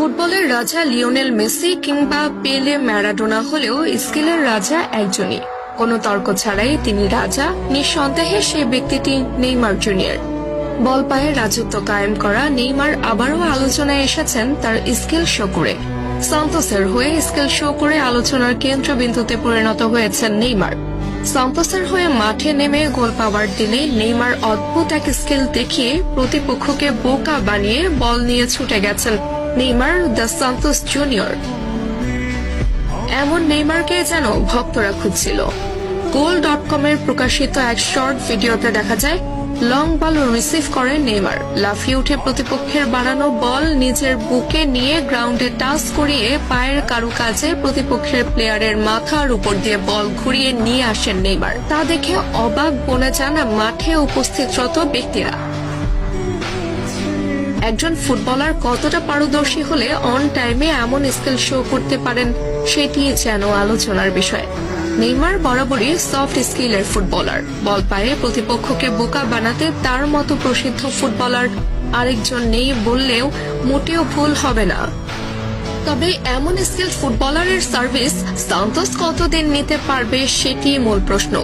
ফুটবলের রাজা Lionel Messi কিংবা পেলে ম্যারাডোনা হলেও স্কিলের রাজা একজনই। কোনো তর্ক ছাড়াই তিনি রাজা, নিঃসন্দেহে সেই ব্যক্তিটি নেইমার জুনিয়র। বল পায়ে রাজত্ব কায়েম করা নেইমার আবারও আলোচনায় এসেছেন তার স্কিল শো করে। সান্তোসের হয়ে স্কিল শো করে আলোচনার কেন্দ্রবিন্দুতে পরিণত হয়েছেন নেইমার। সান্তোসের হয়ে মাঠে নেমে গোল পাওয়ার দিনে নেইমার অদ্ভুত এক স্কিল দেখিয়ে প্রতিপক্ষকে বোকা বানিয়ে বল নিয়ে ছুটে গেছেন নেইমার দ্য সান্তোস জুনিয়র। এমন নেইমারকে যেন ভক্তরা খুঁজছিল। goal.com-এর প্রকাশিত এক শর্ট ভিডিওতে দেখা যায় লং বল রিসিভ করে নেইমার লাফিয়ে উঠে প্রতিপক্ষের বানানো বল নিজের বুকে নিয়ে গ্রাউন্ডে টাচ করিয়ে পায়ের কারুকাজে প্রতিপক্ষের প্লেয়ারের মাথার উপর দিয়ে বল ঘুরিয়ে নিয়ে আসেন নেইমার। তা দেখে অবাক বনে যান মাঠে উপস্থিতরত ব্যক্তিরা। একজন ফুটবলার কতটা পারদর্শী হলে অন টাইমে এমন স্কিল শো করতে পারেন সেটি যেন আলোচনার বিষয়। নেইমার বরাবরই সফট স্কিলের ফুটবলার। বল পায়ে প্রতিপক্ষকে বোকা বানাতে তার মতো প্রসিদ্ধ ফুটবলার আরেকজন নেই বললেও মোটেও ভুল হবে না। তবে এমন স্কিল ফুটবলারের সার্ভিস সান্তোস কতদিন নিতে পারবে সেটি মূল প্রশ্ন।